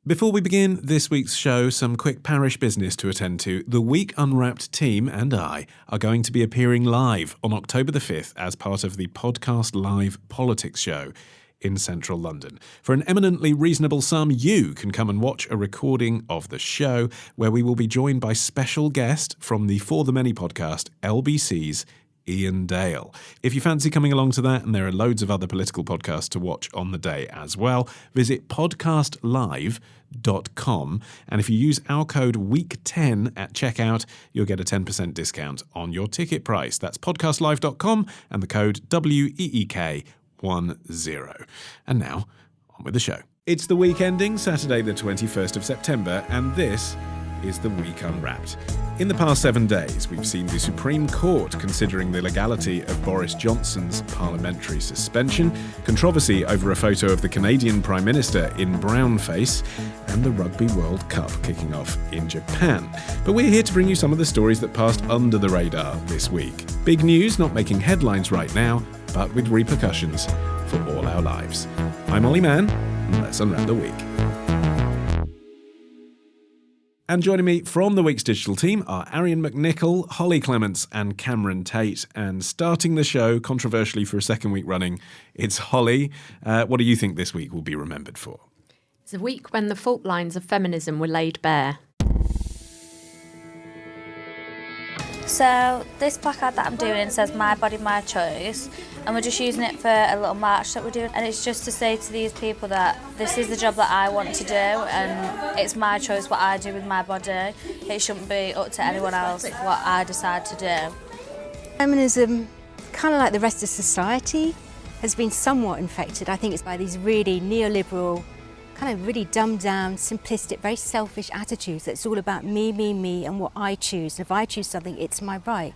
Before we begin this week's show, some quick parish business to attend to. The Week Unwrapped team and I are going to be appearing live on October the 5th as part of the Podcast Live Politics show in central London. For an eminently reasonable sum, you can come and watch a recording of the show where we will be joined by special guest from the For the Many podcast, LBC's Ian Dale. If you fancy coming along to that, and there are loads of other political podcasts to watch on the day as well, visit podcastlive.com, and if you use our code WEEK10 at checkout, you'll get a 10% discount on your ticket price. That's podcastlive.com and the code WEEK10. And now, on with the show. It's the week ending Saturday the 21st of September, and this is the Week Unwrapped. In the past 7 days, we've seen the Supreme Court considering the legality of Boris Johnson's parliamentary suspension, controversy over a photo of the Canadian Prime Minister in brownface, and the Rugby World Cup kicking off in Japan. But we're here to bring you some of the stories that passed under the radar this week. Big news not making headlines right now, but with repercussions for all our lives. I'm Olly Mann, and let's unwrap the week. And joining me from the week's digital team are Arian McNichol, Holly Clements and Cameron Tate. And starting the show, controversially for a second week running, it's Holly. What do you think this week will be remembered for? It's a week when the fault lines of feminism were laid bare. So this placard that I'm doing says "My Body, My Choice", and we're just using it for a little march that we're doing, and it's just to say to these people that this is the job that I want to do, and it's my choice what I do with my body. It shouldn't be up to anyone else what I decide to do. Feminism, kind of like the rest of society, has been somewhat infected. I think it's by these really neoliberal, kind of really dumbed down, simplistic, very selfish attitudes that it's all about me, and what I choose. And if I choose something, it's my right.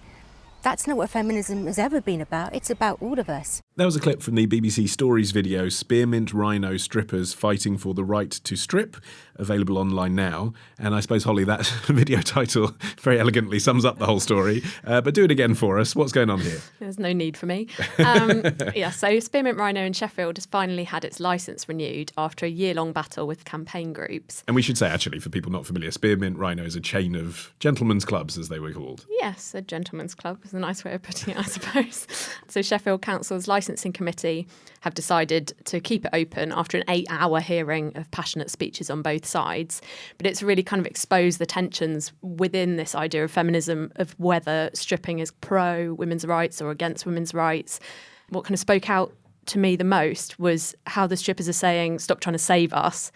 That's not what feminism has ever been about. It's about all of us. That was a clip from the BBC Stories video, Spearmint Rhino Strippers Fighting for the Right to Strip, available online now. And I suppose, Holly, that video title very elegantly sums up the whole story. But do it again for us. What's going on here? There's no need for me. So Spearmint Rhino in Sheffield has finally had its licence renewed after a year-long battle with campaign groups. And we should say, actually, for people not familiar, Spearmint Rhino is a chain of gentlemen's clubs, as they were called. Yes, a gentleman's club is a nice way of putting it, I suppose. So Sheffield Council's licensing committee have decided to keep it open after an 8-hour hearing of passionate speeches on both sides. But it's really kind of exposed the tensions within this idea of feminism, of whether stripping is pro women's rights or against women's rights. What kind of spoke out to me the most was how the strippers are saying, stop trying to save us,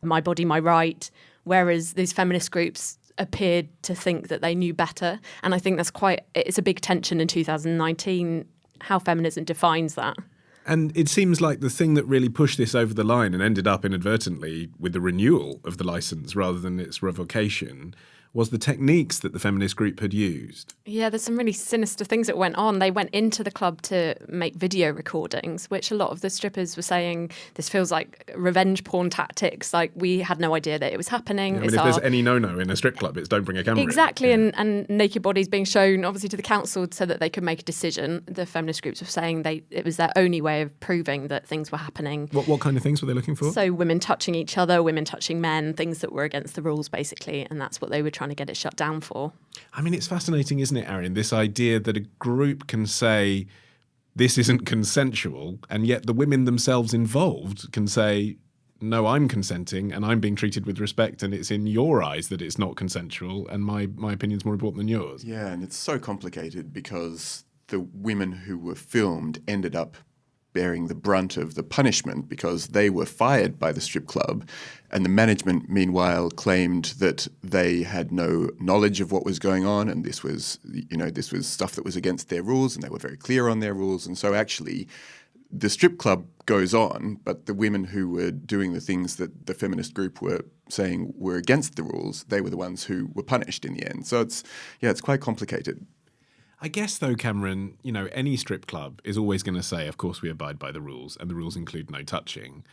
my body, my right, whereas these feminist groups appeared to think that they knew better. And I think it's a big tension in 2019, how feminism defines that. And it seems like the thing that really pushed this over the line and ended up inadvertently with the renewal of the licence rather than its revocation was the techniques that the feminist group had used. Yeah, there's some really sinister things that went on. They went into the club to make video recordings, which a lot of the strippers were saying, this feels like revenge porn tactics. Like, we had no idea that it was happening. Yeah, I mean, if there's any no-no in a strip club, it's don't bring a camera Exactly, in. and naked bodies being shown, obviously, to the council so that they could make a decision. The feminist groups were saying it was their only way of proving that things were happening. What kind of things were they looking for? So women touching each other, women touching men, things that were against the rules, basically, and that's what they were trying to get it shut down for. I mean, it's fascinating, isn't it, Arian, this idea that a group can say this isn't consensual, and yet the women themselves involved can say, no, I'm consenting and I'm being treated with respect, and it's in your eyes that it's not consensual, and my opinion's more important than yours. Yeah, and it's so complicated because the women who were filmed ended up bearing the brunt of the punishment because they were fired by the strip club, and the management meanwhile claimed that they had no knowledge of what was going on, and this was stuff that was against their rules, and they were very clear on their rules. And so actually the strip club goes on, but the women who were doing the things that the feminist group were saying were against the rules, they were the ones who were punished in the end. So it's quite complicated. I guess, though, Cameron, any strip club is always going to say, of course, we abide by the rules, and the rules include no touching.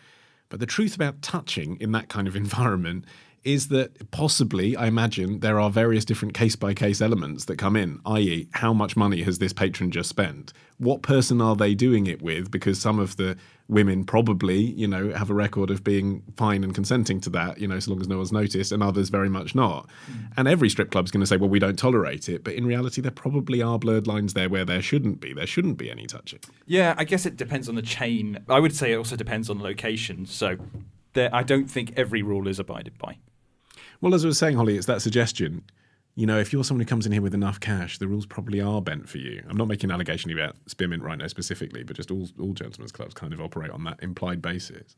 But the truth about touching in that kind of environment is that possibly, I imagine, there are various different case-by-case elements that come in, i.e. how much money has this patron just spent? What person are they doing it with? Because some of the women probably, have a record of being fine and consenting to that, so long as no one's noticed, and others very much not. And every strip club's going to say, well, we don't tolerate it. But in reality, there probably are blurred lines there where there shouldn't be. There shouldn't be any touching. Yeah, I guess it depends on the chain. I would say it also depends on the location. So I don't think every rule is abided by. Well, as I was saying, Holly, it's that suggestion. If you're someone who comes in here with enough cash, the rules probably are bent for you. I'm not making an allegation about Spearmint Rhino specifically, but just all gentlemen's clubs kind of operate on that implied basis.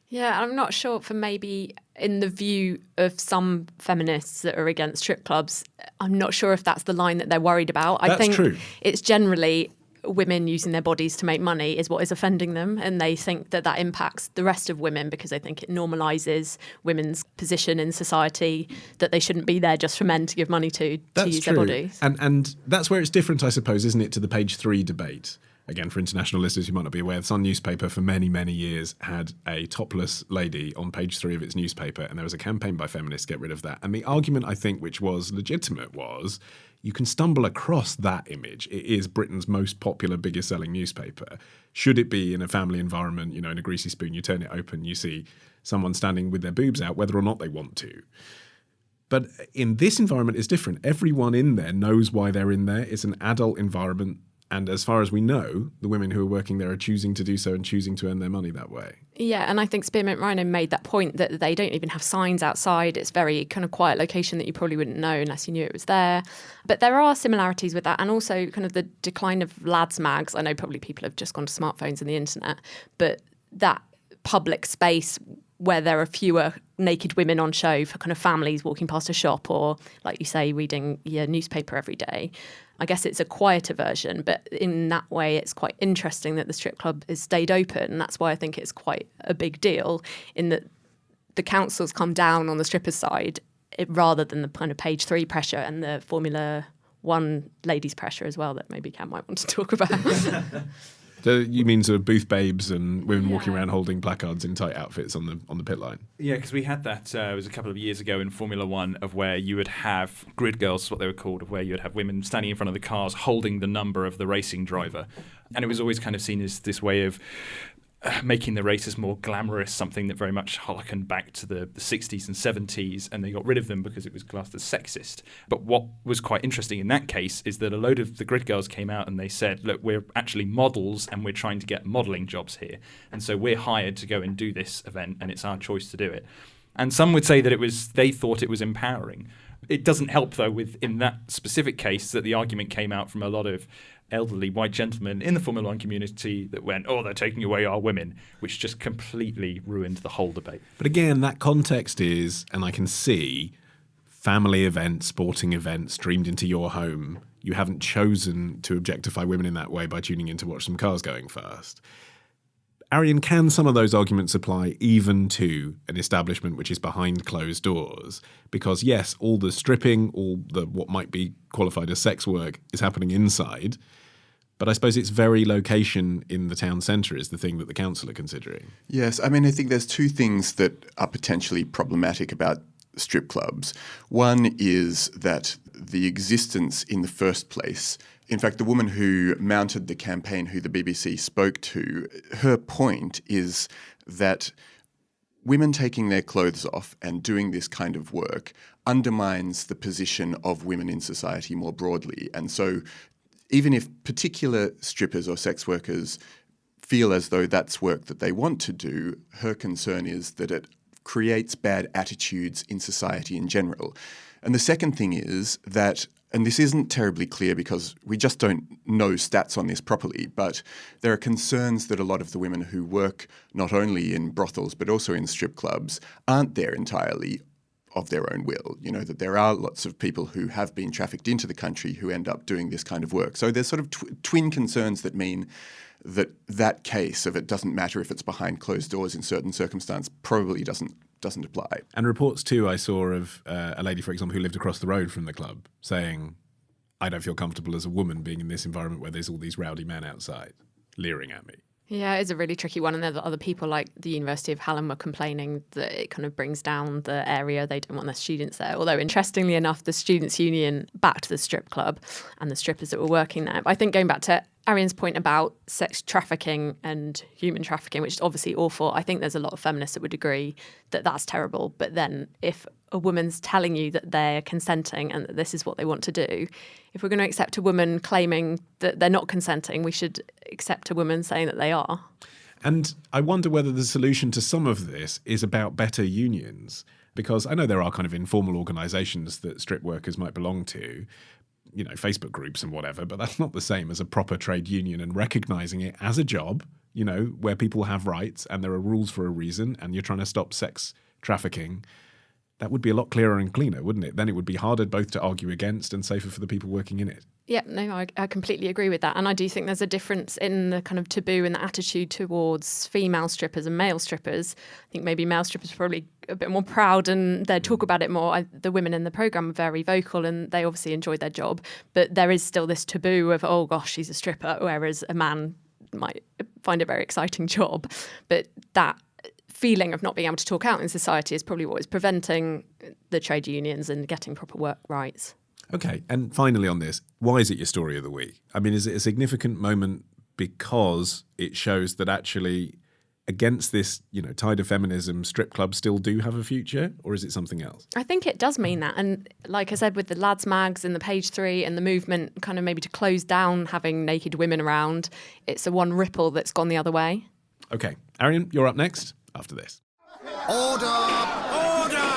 Yeah, I'm not sure for maybe in the view of some feminists that are against strip clubs, I'm not sure if that's the line that they're worried about. I think true. It's generally women using their bodies to make money is what is offending them, and they think that impacts the rest of women because they think it normalises women's position in society, that they shouldn't be there just for men to give money to use their bodies. And that's where it's different, I suppose, isn't it, to the page 3 debate? Again, for international listeners who might not be aware, the Sun newspaper for many, many years had a topless lady on page 3 of its newspaper, and there was a campaign by feminists to get rid of that. And the argument, I think, which was legitimate, was you can stumble across that image. It is Britain's most popular, biggest selling newspaper. Should it be in a family environment, in a greasy spoon, you turn it open, you see someone standing with their boobs out, whether or not they want to. But in this environment, it's different. Everyone in there knows why they're in there. It's an adult environment. And as far as we know, the women who are working there are choosing to do so and choosing to earn their money that way. Yeah, and I think Spearmint Rhino made that point that they don't even have signs outside. It's very kind of quiet location that you probably wouldn't know unless you knew it was there. But there are similarities with that, and also kind of the decline of lads mags. I know probably people have just gone to smartphones and the internet, but that public space where there are fewer naked women on show for kind of families walking past a shop or, like you say, reading your newspaper every day. I guess it's a quieter version, but in that way it's quite interesting that the strip club has stayed open. And that's why I think it's quite a big deal in that the council's come down on the strippers' side rather than the kind of page 3 pressure and the Formula 1 ladies' pressure as well that maybe Cam might want to talk about. So you mean sort of booth babes and women walking around holding placards in tight outfits on the pit line? Yeah, because we had that, it was a couple of years ago in Formula 1, of where you would have grid girls, what they were called, of where you would have women standing in front of the cars holding the number of the racing driver. And it was always kind of seen as this way of making the races more glamorous, something that very much harkened back to the 60s and 70s, and they got rid of them because it was classed as sexist. But what was quite interesting in that case is that a load of the grid girls came out and they said, look, we're actually models and we're trying to get modelling jobs here. And so we're hired to go and do this event and it's our choice to do it. And some would say that they thought it was empowering. It doesn't help, though, in that specific case that the argument came out from a lot of elderly white gentlemen in the Formula 1 community that went, oh, they're taking away our women, which just completely ruined the whole debate. But again, that context is, and I can see, family events, sporting events streamed into your home. You haven't chosen to objectify women in that way by tuning in to watch some cars going fast. Arian, can some of those arguments apply even to an establishment which is behind closed doors? Because yes, all the stripping, all the what might be qualified as sex work is happening inside, but I suppose its very location in the town centre is the thing that the council are considering. Yes, I mean, I think there's two things that are potentially problematic about strip clubs. One is that the existence in the first place, in fact, the woman who mounted the campaign, who the BBC spoke to, her point is that women taking their clothes off and doing this kind of work undermines the position of women in society more broadly. And so even if particular strippers or sex workers feel as though that's work that they want to do, her concern is that it creates bad attitudes in society in general. And the second thing is that, and this isn't terribly clear because we just don't know stats on this properly, but there are concerns that a lot of the women who work not only in brothels but also in strip clubs aren't there entirely of their own will. You know, that there are lots of people who have been trafficked into the country who end up doing this kind of work. So there's sort of twin concerns that mean that case of it doesn't matter if it's behind closed doors in certain circumstances probably doesn't apply. And reports too I saw of a lady, for example, who lived across the road from the club saying, I don't feel comfortable as a woman being in this environment where there's all these rowdy men outside leering at me. Yeah, it's a really tricky one. And there are other people like the University of Hallam were complaining that it kind of brings down the area. They don't want their students there. Although, interestingly enough, the Students' Union backed the strip club and the strippers that were working there. But I think going back to Arian's point about sex trafficking and human trafficking, which is obviously awful, I think there's a lot of feminists that would agree that that's terrible. But then if a woman's telling you that they're consenting and that this is what they want to do, if we're going to accept a woman claiming that they're not consenting, we should accept a woman saying that they are. And I wonder whether the solution to some of this is about better unions, because I know there are kind of informal organisations that strip workers might belong to, you know, Facebook groups and whatever, but that's not the same as a proper trade union and recognising it as a job, you know, where people have rights and there are rules for a reason and you're trying to stop sex trafficking. That would be a lot clearer and cleaner, wouldn't it? Then it would be harder both to argue against and safer for the people working in it. Yeah, no, I completely agree with that. And I do think there's a difference in the kind of taboo and the attitude towards female strippers and male strippers. I think maybe male strippers are probably a bit more proud and they talk about it more. The women in the programme are very vocal and they obviously enjoy their job. But there is still this taboo of, oh gosh, she's a stripper, whereas a man might find it a very exciting job. But that feeling of not being able to talk out in society is probably what is preventing the trade unions and getting proper work rights. Okay, and finally on this, why is it your story of the week? I mean, is it a significant moment because it shows that actually against this, you know, tide of feminism, strip clubs still do have a future, or is it something else? I think it does mean that. And like I said, with the lads mags and the page 3 and the movement kind of maybe to close down having naked women around, it's a one ripple that's gone the other way. Okay, Arian, you're up next after this. Order! Order!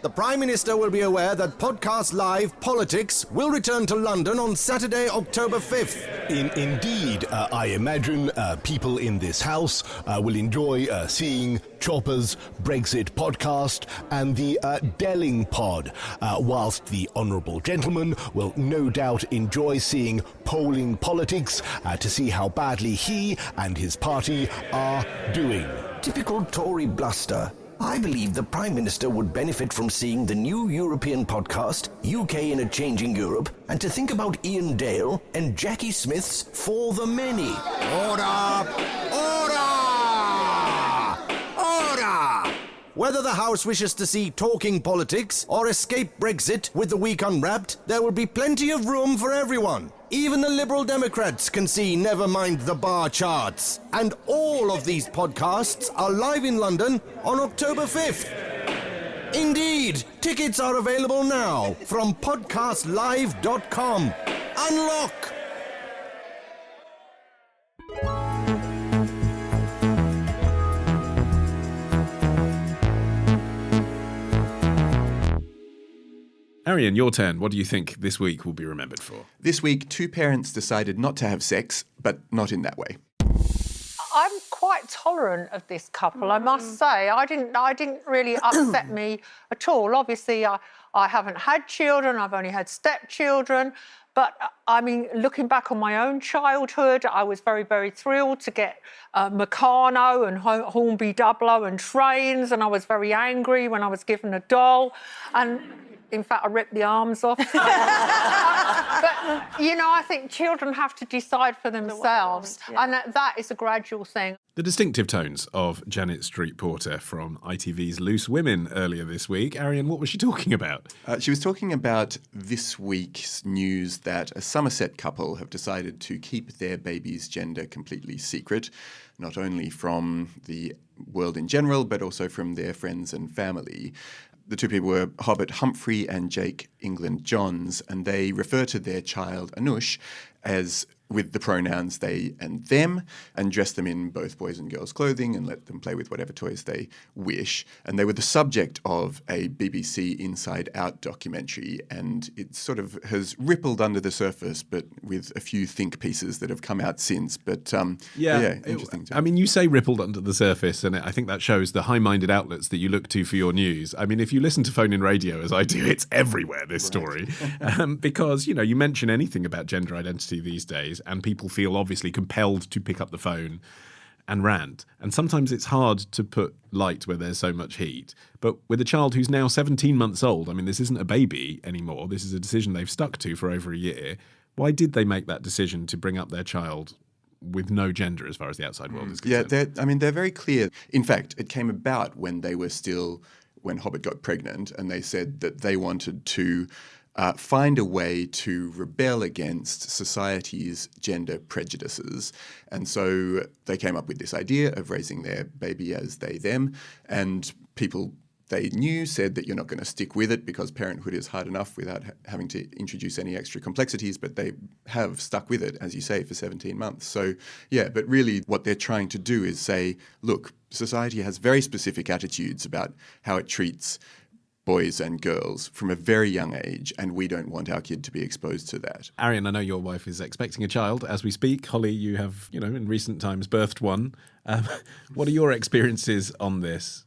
The Prime Minister will be aware that Podcast Live Politics will return to London on Saturday, October 5th. Indeed, I imagine people in this house will enjoy seeing Chopper's Brexit podcast and the Delling pod, whilst the Honourable Gentleman will no doubt enjoy seeing Polling Politics to see how badly he and his party are doing. Typical Tory bluster. I believe the Prime Minister would benefit from seeing the new European podcast, UK in a Changing Europe, and to think about Ian Dale and Jackie Smith's For the Many. Order! Order! Order! Whether the House wishes to see talking politics or escape Brexit with the week unwrapped, there will be plenty of room for everyone. Even the Liberal Democrats can see never mind the bar charts. And all of these podcasts are live in London on October 5th. Indeed, tickets are available now from podcastlive.com. Unlock! Arian, your turn. What do you think this week will be remembered for? This week, 2 parents decided not to have sex, but not in that way. I'm quite tolerant of this couple, I must say. I didn't really upset me at all. Obviously, I haven't had children. I've only had stepchildren. But, I mean, looking back on my own childhood, I was very, very thrilled to get Meccano and Hornby Doublo and trains, and I was very angry when I was given a doll. And in fact, I ripped the arms off. But, you know, I think children have to decide for themselves. And that is a gradual thing. The distinctive tones of Janet Street Porter from ITV's Loose Women earlier this week. Arian, what was she talking about? She was talking about this week's news that a Somerset couple have decided to keep their baby's gender completely secret, not only from the world in general, but also from their friends and family. The 2 people were Hobbit Humphrey and Jake England Johns, and they refer to their child Anush as with the pronouns they and them, and dress them in both boys and girls' clothing and let them play with whatever toys they wish. And they were the subject of a BBC Inside Out documentary, and it sort of has rippled under the surface, but with a few think pieces that have come out since. But interesting. I mean, you say rippled under the surface, and I think that shows the high-minded outlets that you look to for your news. I mean, if you listen to phone-in radio, as I do, it's everywhere, this story. Because, you know, you mention anything about gender identity these days, and people feel obviously compelled to pick up the phone and rant. And sometimes it's hard to put light where there's so much heat. But with a child who's now 17 months old, I mean, this isn't a baby anymore. This is a decision they've stuck to for over a year. Why did they make that decision to bring up their child with no gender as far as the outside world is Yeah, concerned. they're very clear. In fact, it came about when Hobbit got pregnant, and they said that they wanted to find a way to rebel against society's gender prejudices. And so they came up with this idea of raising their baby as they, them, and people they knew said that you're not going to stick with it because parenthood is hard enough without having to introduce any extra complexities, but they have stuck with it, as you say, for 17 months. So, yeah, but really what they're trying to do is say, look, society has very specific attitudes about how it treats boys and girls from a very young age, and we don't want our kid to be exposed to that. Arian, I know your wife is expecting a child as we speak. Holly, you have, in recent times birthed one. What are your experiences on this?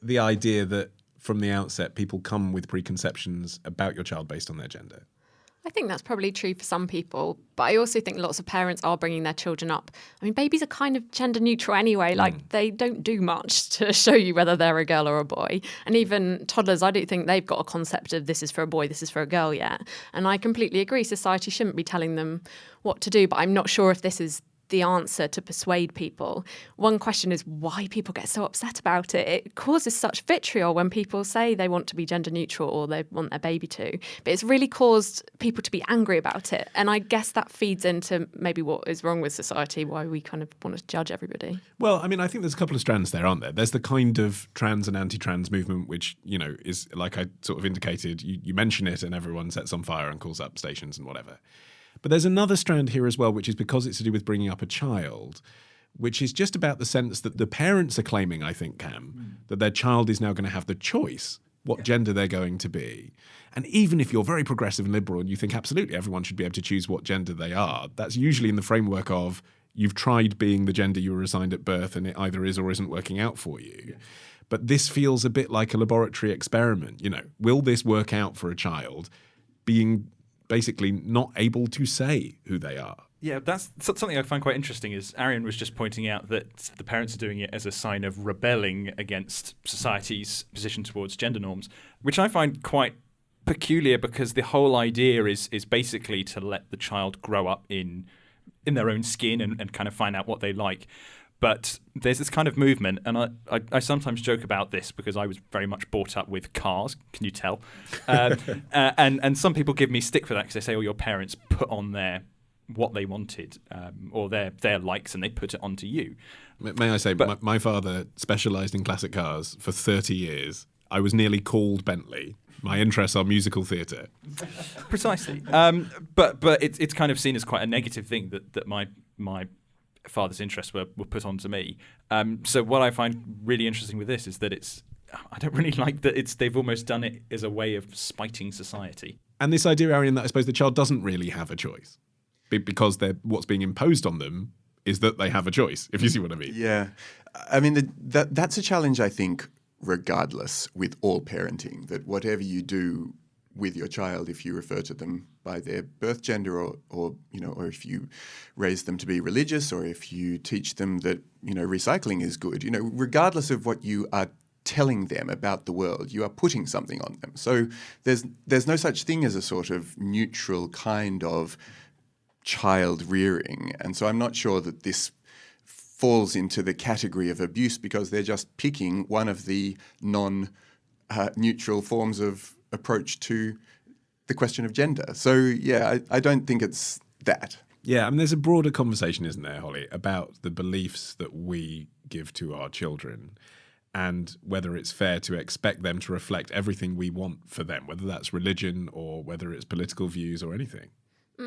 The idea that from the outset people come with preconceptions about your child based on their gender? I think that's probably true for some people, but I also think lots of parents are bringing their children up. I mean, babies are kind of gender neutral anyway. Like, they don't do much to show you whether they're a girl or a boy. And even toddlers, I don't think they've got a concept of this is for a boy, this is for a girl yet. And I completely agree, society shouldn't be telling them what to do, but I'm not sure if this is the answer to persuade people. One question is why people get so upset about it. It causes such vitriol when people say they want to be gender neutral or they want their baby to. But it's really caused people to be angry about it. And I guess that feeds into maybe what is wrong with society, why we kind of want to judge everybody. Well, I mean, I think there's a couple of strands there, aren't there? There's the kind of trans and anti-trans movement, which, is, like I sort of indicated, you mention it and everyone sets on fire and calls up stations and whatever. But there's another strand here as well, which is because it's to do with bringing up a child, which is just about the sense that the parents are claiming, I think, Cam, that their child is now going to have the choice what gender they're going to be. And even if you're very progressive and liberal and you think absolutely everyone should be able to choose what gender they are, that's usually in the framework of you've tried being the gender you were assigned at birth and it either is or isn't working out for you. Yeah. But this feels a bit like a laboratory experiment. Will this work out for a child being basically not able to say who they are? Yeah, that's something I find quite interesting is Arian was just pointing out that the parents are doing it as a sign of rebelling against society's position towards gender norms, which I find quite peculiar because the whole idea is basically to let the child grow up in their own skin and kind of find out what they like. But there's this kind of movement, and I sometimes joke about this because I was very much brought up with cars, can you tell? And some people give me stick for that because they say, your parents put on what they wanted or their likes and they put it onto you. May I say, my father specialised in classic cars for 30 years. I was nearly called Bentley. My interests are musical theatre. Precisely. But it's kind of seen as quite a negative thing that my father's interests were put onto me. So what I find really interesting with this is that I don't really like that they've almost done it as a way of spiting society. And this idea, Arian, that I suppose the child doesn't really have a choice because what's being imposed on them is that they have a choice, if you see what I mean. Yeah. I mean, that's a challenge, I think, regardless with all parenting, that whatever you do with your child, if you refer to them by their birth gender or if you raise them to be religious or if you teach them that, recycling is good, regardless of what you are telling them about the world, you are putting something on them. So there's no such thing as a sort of neutral kind of child rearing. And so I'm not sure that this falls into the category of abuse because they're just picking one of the non-neutral forms of approach to the question of gender. So, yeah, I don't think it's that. Yeah, I mean, there's a broader conversation, isn't there, Holly, about the beliefs that we give to our children and whether it's fair to expect them to reflect everything we want for them, whether that's religion or whether it's political views or anything.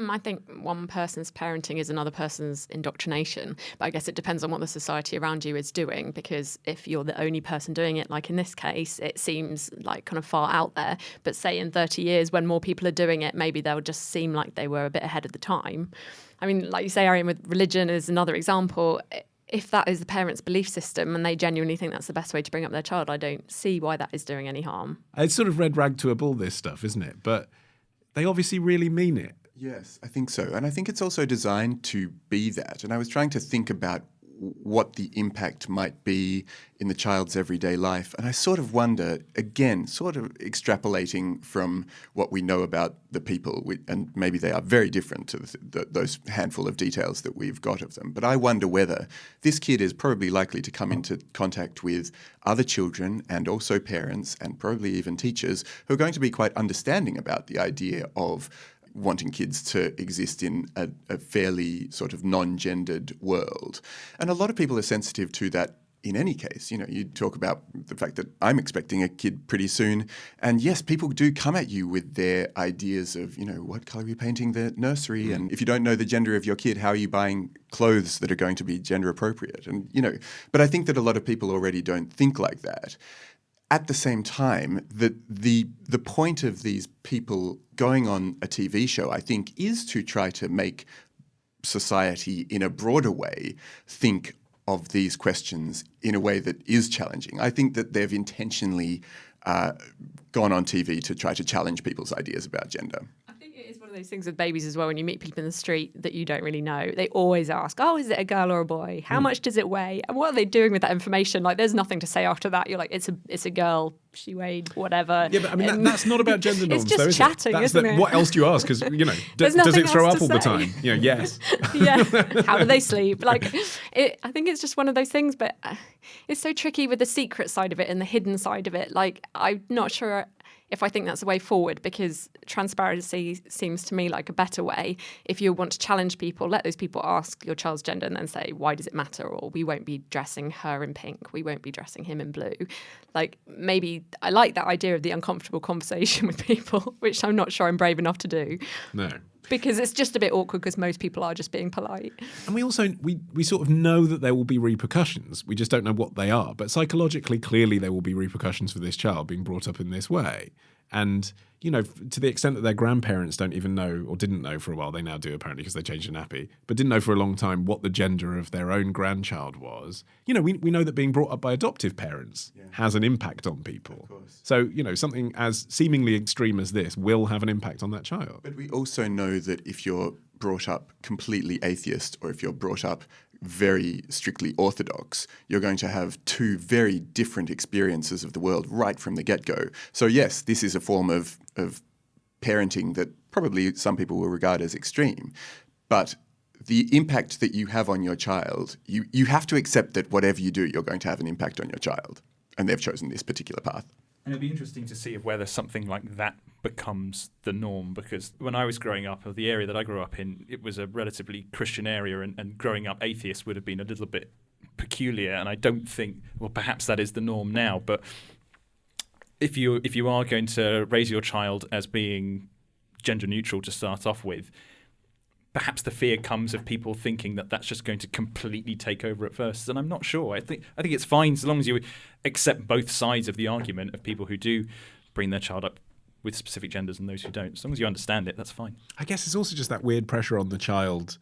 I think one person's parenting is another person's indoctrination, but I guess it depends on what the society around you is doing, because if you're the only person doing it, like in this case, it seems like kind of far out there. But say in 30 years, when more people are doing it, maybe they'll just seem like they were a bit ahead of the time. I mean, like you say, Arian, with religion is another example. If that is the parents' belief system and they genuinely think that's the best way to bring up their child, I don't see why that is doing any harm. It's sort of red rag to a bull, this stuff, isn't it? But they obviously really mean it. Yes, I think so. And I think it's also designed to be that. And I was trying to think about what the impact might be in the child's everyday life. And I sort of wonder, again, sort of extrapolating from what we know about the people, and maybe they are very different to those handful of details that we've got of them, but I wonder whether this kid is probably likely to come into contact with other children and also parents and probably even teachers who are going to be quite understanding about the idea of wanting kids to exist in a fairly sort of non-gendered world. And a lot of people are sensitive to that in any case. You know, you talk about the fact that I'm expecting a kid pretty soon. And yes, people do come at you with their ideas of, you know, what colour are you painting the nursery? And if you don't know the gender of your kid, how are you buying clothes that are going to be gender appropriate? And, you know, but I think that a lot of people already don't think like that. At the same time, the point of these people going on a TV show, I think, is to try to make society in a broader way think of these questions in a way that is challenging. I think that they've intentionally gone on TV to try to challenge people's ideas about gender. I think it is one of those things with babies as well. When you meet people in the street that you don't really know, they always ask, oh, is it a girl or a boy? How much does it weigh? And what are they doing with that information? Like, there's nothing to say after that. You're like, it's a girl. She weighed whatever. Yeah, but I mean, that's not about gender norms, it's just though, is chatting, it? isn't it? What else do you ask? Because, you know, does it throw up all the time? You know, yes. Yeah. How do they sleep? Like, I think it's just one of those things, but it's so tricky with the secret side of it and the hidden side of it. Like, I'm not sure if I think that's the way forward, because transparency seems to me like a better way. If you want to challenge people, let those people ask your child's gender and then say, why does it matter? Or we won't be dressing her in pink. We won't be dressing him in blue. Like, maybe I like that idea of the uncomfortable conversation with people, which I'm not sure I'm brave enough to do. No. Because it's just a bit awkward because most people are just being polite. And we also, we sort of know that there will be repercussions. We just don't know what they are. But psychologically, clearly there will be repercussions for this child being brought up in this way. And, you know, to the extent that their grandparents don't even know, or didn't know for a while, they now do apparently because they changed the nappy, but didn't know for a long time what the gender of their own grandchild was. You know, we know that being brought up by adoptive parents has an impact on people. So, you know, something as seemingly extreme as this will have an impact on that child. But we also know that if you're brought up completely atheist, or if you're brought up very strictly orthodox, you're going to have two very different experiences of the world right from the get-go. So yes, this is a form of parenting that probably some people will regard as extreme, but the impact that you have on your child, you have to accept that whatever you do, you're going to have an impact on your child, and they've chosen this particular path. And it'd be interesting to see if whether something like that becomes the norm, because when I was growing up, or the area that I grew up in, it was a relatively Christian area, and growing up atheist would have been a little bit peculiar. And I don't think, well, perhaps that is the norm now, but if you are going to raise your child as being gender neutral to start off with, perhaps the fear comes of people thinking that that's just going to completely take over at first. And I'm not sure. I think it's fine as long as you accept both sides of the argument of people who do bring their child up with specific genders and those who don't. As long as you understand it, that's fine. I guess it's also just that weird pressure on the child.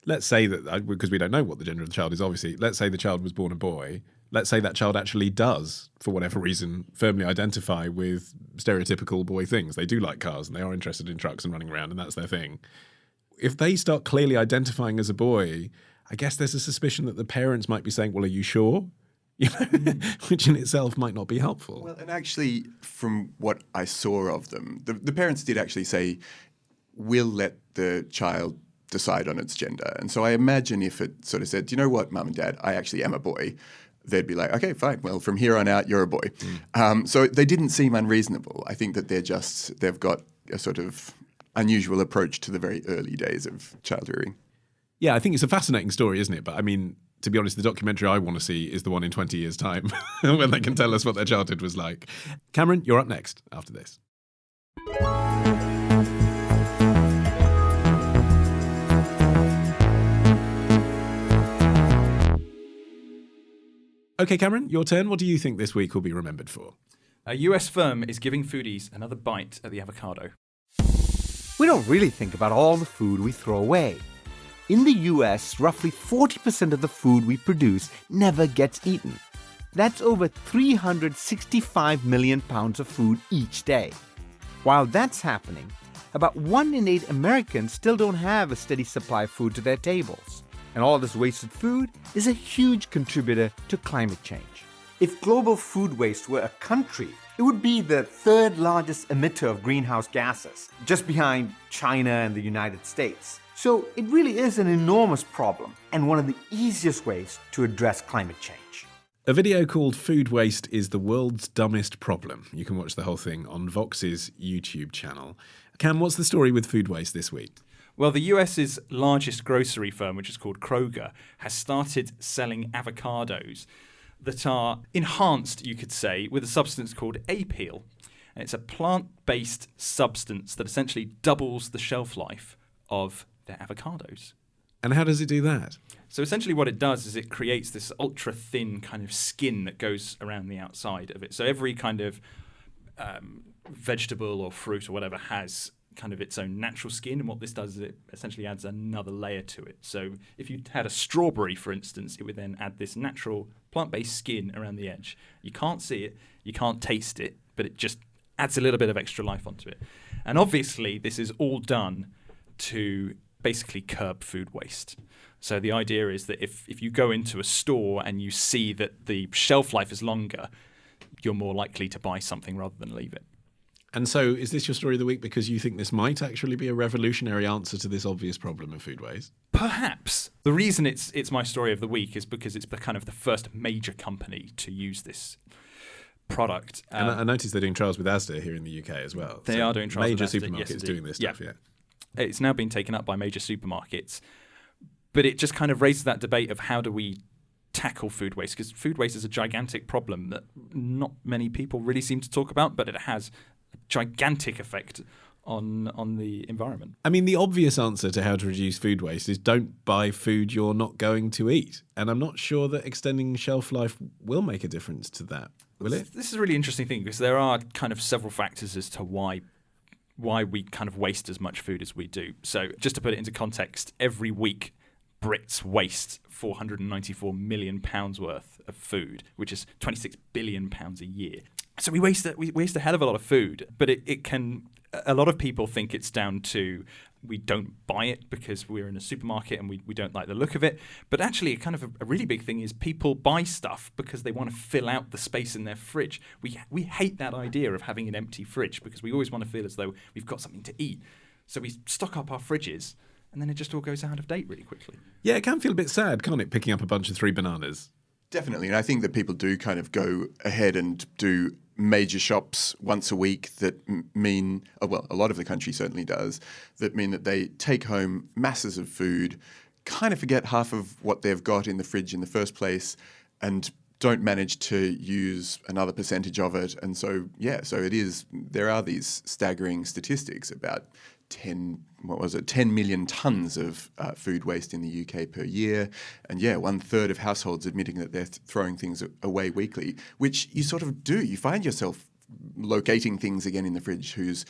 Let's say that, because we don't know what the gender of the child is, obviously, let's say the child was born a boy. Let's say that child actually does, for whatever reason, firmly identify with stereotypical boy things. They do like cars and they are interested in trucks and running around, and that's their thing. If they start clearly identifying as a boy, I guess there's a suspicion that the parents might be saying, well, are you sure? You know, which in itself might not be helpful. Well, and actually, from what I saw of them, the parents did actually say, we'll let the child decide on its gender. And so I imagine if it sort of said, do you know what, Mum and Dad, I actually am a boy, they'd be like, okay, fine, well, from here on out, you're a boy. So they didn't seem unreasonable. I think that they've got a sort of unusual approach to the very early days of child rearing. Yeah, I think it's a fascinating story, isn't it? But I mean, to be honest, the documentary I want to see is the one in 20 years' time when they can tell us what their childhood was like. Cameron, you're up next after this. Okay, Cameron, your turn. What do you think this week will be remembered for? A US firm is giving foodies another bite at the avocado. We don't really think about all the food we throw away. In the US, roughly 40% of the food we produce never gets eaten. That's over 365 million pounds of food each day. While that's happening, about 1 in 8 Americans still don't have a steady supply of food to their tables. And all this wasted food is a huge contributor to climate change. If global food waste were a country, it would be the third largest emitter of greenhouse gases, just behind China and the United States. So it really is an enormous problem and one of the easiest ways to address climate change. A video called Food Waste is the World's Dumbest Problem. You can watch the whole thing on Vox's YouTube channel. Cam, what's the story with food waste this week? Well, the US's largest grocery firm, which is called Kroger, has started selling avocados that are enhanced, you could say, with a substance called apeel. And it's a plant-based substance that essentially doubles the shelf life of their avocados. And how does it do that? So essentially what it does is it creates this ultra-thin kind of skin that goes around the outside of it. So every kind of vegetable or fruit or whatever has kind of its own natural skin, and what this does is it essentially adds another layer to it. So if you had a strawberry, for instance, it would then add this natural plant-based skin around the edge. You can't see it, you can't taste it, but it just adds a little bit of extra life onto it. And obviously this is all done to basically curb food waste. So the idea is that if you go into a store and you see that the shelf life is longer, you're more likely to buy something rather than leave it. And so is this your story of the week because you think this might actually be a revolutionary answer to this obvious problem of food waste? Perhaps. The reason it's my story of the week is because it's kind of the first major company to use this product. And I noticed they're doing trials with Asda here in the UK as well. They are doing trials with Asda. Major Major supermarkets doing this stuff, yeah. It's now been taken up by major supermarkets. But it just kind of raises that debate of how do we tackle food waste, because food waste is a gigantic problem that not many people really seem to talk about, but it has a gigantic effect on the environment. I mean, the obvious answer to how to reduce food waste is don't buy food you're not going to eat. And I'm not sure that extending shelf life will make a difference to that, will it? This is a really interesting thing because there are kind of several factors as to why we kind of waste as much food as we do. So just to put it into context, every week Brits waste £494 million worth of food, which is £26 billion a year. So we waste a hell of a lot of food, but it can. A lot of people think it's down to we don't buy it because we're in a supermarket and we don't like the look of it. But actually, kind of a really big thing is people buy stuff because they want to fill out the space in their fridge. We hate that idea of having an empty fridge because we always want to feel as though we've got something to eat. So we stock up our fridges and then it just all goes out of date really quickly. Yeah, it can feel a bit sad, can't it, picking up a bunch of 3 bananas? Definitely, and I think that people do kind of go ahead and do major shops once a week that mean, well, a lot of the country certainly does, that mean that they take home masses of food, kind of forget half of what they've got in the fridge in the first place, and don't manage to use another percentage of it. And so, yeah, so it is, there are these staggering statistics about 10 million tonnes of food waste in the UK per year. And yeah, 1/3 of households admitting that they're throwing things away weekly, which you sort of do. You find yourself locating things again in the fridge whose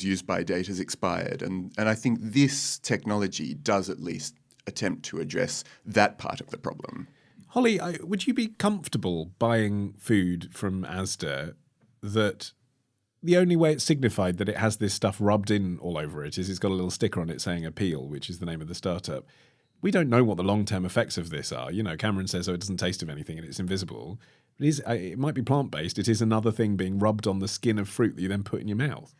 use by date has expired. And I think this technology does at least attempt to address that part of the problem. Holly, would you be comfortable buying food from Asda that the only way it's signified that it has this stuff rubbed in all over it is it's got a little sticker on it saying apeel, which is the name of the startup? We don't know what the long-term effects of this are. You know, Cameron says, it doesn't taste of anything and it's invisible. It might be plant-based. It is another thing being rubbed on the skin of fruit that you then put in your mouth.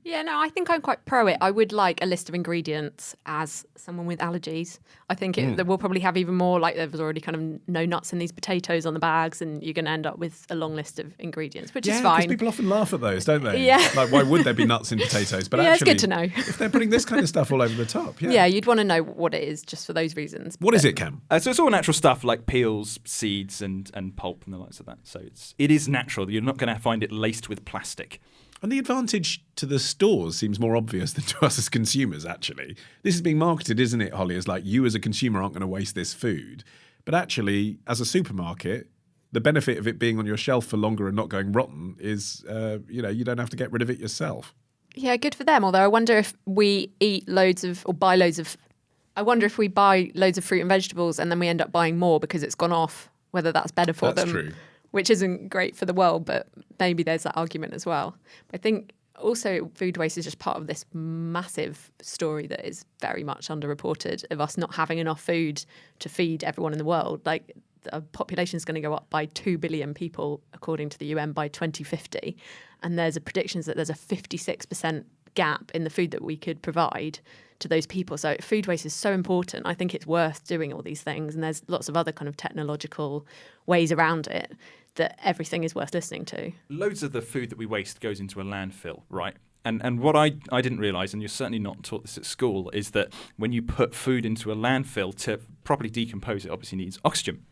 Yeah, no, I think I'm quite pro it. I would like a list of ingredients as someone with allergies. I think that we'll probably have even more, like there's already kind of no nuts in these potatoes on the bags and you're going to end up with a long list of ingredients, which is fine. Yeah, because people often laugh at those, don't they? Yeah. Like, why would there be nuts in potatoes? But yeah, actually, it's good to know. If they're putting this kind of stuff all over the top, yeah. Yeah, you'd want to know what it is just for those reasons. What is it, Cam? So it's all natural stuff like peels, seeds and pulp and the likes of that. So it is natural. You're not going to find it laced with plastic. And the advantage to the stores seems more obvious than to us as consumers, actually. This is being marketed, isn't it, Holly, as like you as a consumer aren't going to waste this food. But actually, as a supermarket, the benefit of it being on your shelf for longer and not going rotten is, you don't have to get rid of it yourself. Yeah, good for them. Although I wonder if we buy loads of fruit and vegetables and then we end up buying more because it's gone off, whether that's better for them. That's true. Which isn't great for the world, but maybe there's that argument as well. I think also food waste is just part of this massive story that is very much underreported of us not having enough food to feed everyone in the world. Like, the population is going to go up by 2 billion people, according to the UN, by 2050. And there's a predictions that there's a 56% gap in the food that we could provide to those people. So food waste is so important. I think it's worth doing all these things. And there's lots of other kind of technological ways around it that everything is worth listening to. Loads of the food that we waste goes into a landfill, right? And what I didn't realise, and you're certainly not taught this at school, is that when you put food into a landfill, to properly decompose it obviously needs oxygen.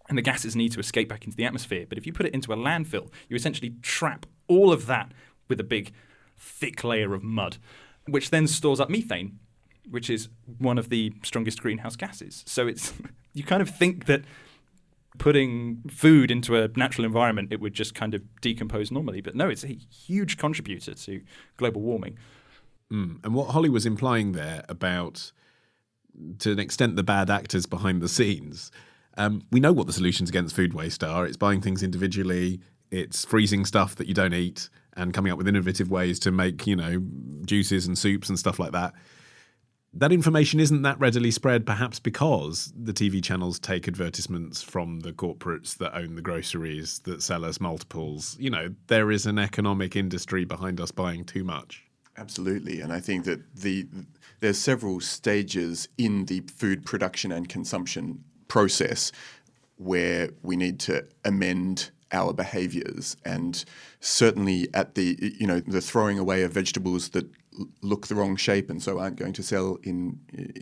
And the gases need to escape back into the atmosphere. But if you put it into a landfill, you essentially trap all of that with a big, thick layer of mud, which then stores up methane, which is one of the strongest greenhouse gases. So it's you kind of think that putting food into a natural environment, it would just kind of decompose normally. But no, it's a huge contributor to global warming. And what Holly was implying there about, to an extent, the bad actors behind the scenes, we know what the solutions against food waste are. It's buying things individually, it's freezing stuff that you don't eat, and coming up with innovative ways to make, juices and soups and stuff like that. That information isn't that readily spread, perhaps because the TV channels take advertisements from the corporates that own the groceries, that sell us multiples. There is an economic industry behind us buying too much. Absolutely. And I think that there's several stages in the food production and consumption process where we need to amend our behaviours, and certainly at the throwing away of vegetables that look the wrong shape and so aren't going to sell in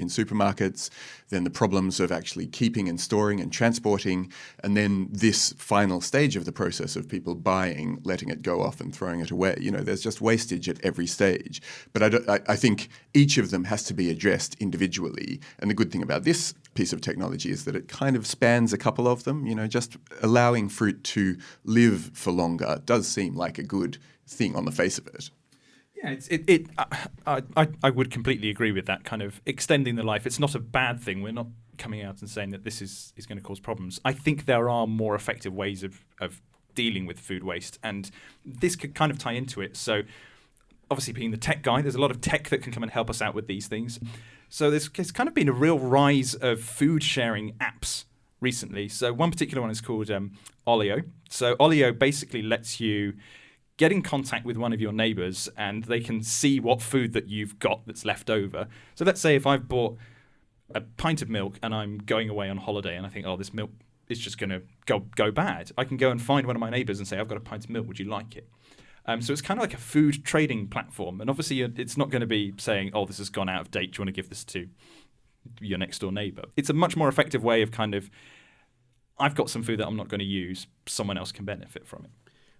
supermarkets, then the problems of actually keeping and storing and transporting, and then this final stage of the process of people buying, letting it go off and throwing it away. There's just wastage at every stage. But I think each of them has to be addressed individually. And the good thing about this piece of technology is that it kind of spans a couple of them. Just allowing fruit to live for longer does seem like a good thing on the face of it. Yeah, I would completely agree with that kind of extending the life. It's not a bad thing. We're not coming out and saying that this is going to cause problems. I think there are more effective ways of dealing with food waste, and this could kind of tie into it. So obviously being the tech guy, there's a lot of tech that can come and help us out with these things. So there's kind of been a real rise of food sharing apps recently. So one particular one is called Olio. So Olio basically lets you get in contact with one of your neighbours and they can see what food that you've got that's left over. So let's say if I've bought a pint of milk and I'm going away on holiday and I think, this milk is just going to go bad, I can go and find one of my neighbours and say, I've got a pint of milk, would you like it? So it's kind of like a food trading platform. And obviously it's not going to be saying, this has gone out of date, do you want to give this to your next door neighbour? It's a much more effective way of kind of, I've got some food that I'm not going to use, someone else can benefit from it.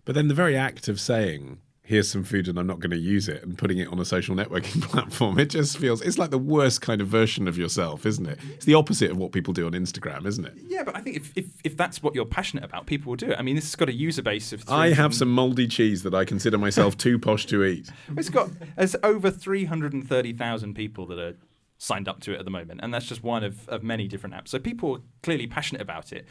But then the very act of saying, here's some food and I'm not going to use it, and putting it on a social networking platform, it just feels, it's like the worst kind of version of yourself, isn't it? It's the opposite of what people do on Instagram, isn't it? Yeah, but I think if that's what you're passionate about, people will do it. I mean, this has got a user base of... I have some mouldy cheese that I consider myself too posh to eat. There's over 330,000 people that are signed up to it at the moment, and that's just one of many different apps. So people are clearly passionate about it.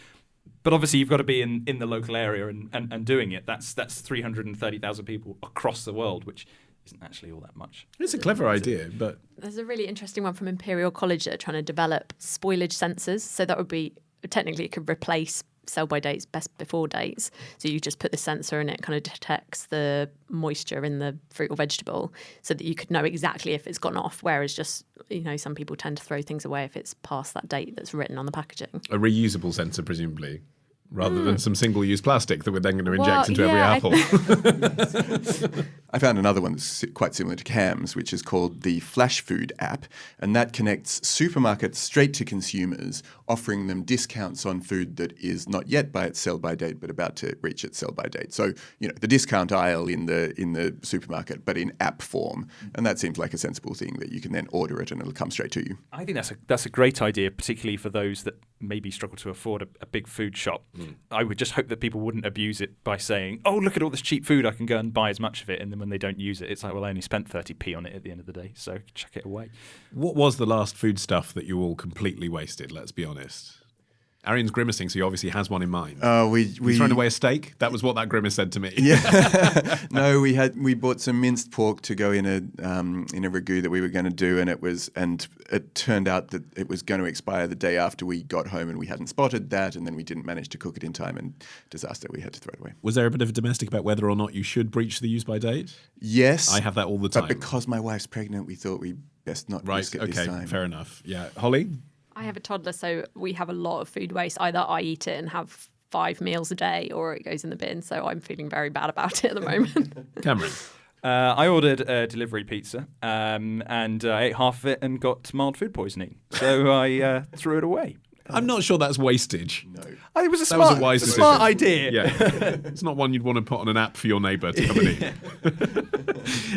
But obviously, you've got to be in the local area and doing it. That's 330,000 people across the world, which isn't actually all that much. It's a clever idea, but... There's a really interesting one from Imperial College that are trying to develop spoilage sensors. So that would be, technically, it could replace sell-by dates, best before dates. So you just put the sensor and it kind of detects the moisture in the fruit or vegetable so that you could know exactly if it's gone off, whereas just, some people tend to throw things away if it's past that date that's written on the packaging. A reusable sensor, presumably, rather than some single-use plastic that we're then going to inject into every apple. I found another one that's quite similar to Cam's, which is called the Flash Food app, and that connects supermarkets straight to consumers, offering them discounts on food that is not yet by its sell-by date, but about to reach its sell-by date. So, the discount aisle in the supermarket, but in app form, and that seems like a sensible thing that you can then order it and it'll come straight to you. I think that's a great idea, particularly for those that maybe struggle to afford a big food shop. I would just hope that people wouldn't abuse it by saying, look at all this cheap food, I can go and buy as much of it, and then when they don't use it, it's like, well, I only spent 30p on it at the end of the day, so chuck it away. What was the last food stuff that you all completely wasted, let's be honest? Arian's grimacing, so he obviously has one in mind. We thrown away a steak? That was what that grimace said to me. Yeah. No, we bought some minced pork to go in a ragu that we were going to do, and it turned out that it was going to expire the day after we got home, and we hadn't spotted that, and then we didn't manage to cook it in time, and disaster. We had to throw it away. Was there a bit of a domestic about whether or not you should breach the use by date? Yes. I have that all the time. But because my wife's pregnant, we thought we best not risk it this time. Fair enough. Yeah. Holly? I have a toddler, so we have a lot of food waste. Either I eat it and have 5 meals a day, or it goes in the bin. So I'm feeling very bad about it at the moment. Cameron? I ordered a delivery pizza and ate half of it and got mild food poisoning. So I threw it away. I'm not sure that's wastage. No. It was That was a wise decision. smart idea. Yeah. It's not one you'd want to put on an app for your neighbour to come and eat.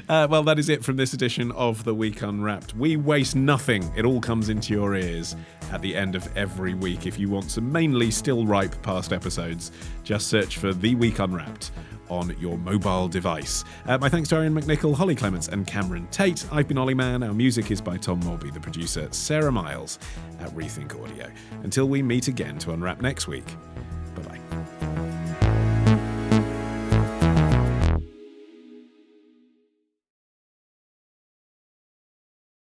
Well, that is it from this edition of The Week Unwrapped. We waste nothing. It all comes into your ears at the end of every week. If you want some mainly still ripe past episodes, just search for The Week Unwrapped on your mobile device. My thanks to Arian McNichol, Holly Clements and Cameron Tate. I've been Olly Mann. Our music is by Tom Morby, the producer Sarah Miles at Rethink Audio. Until we meet again to unwrap next week,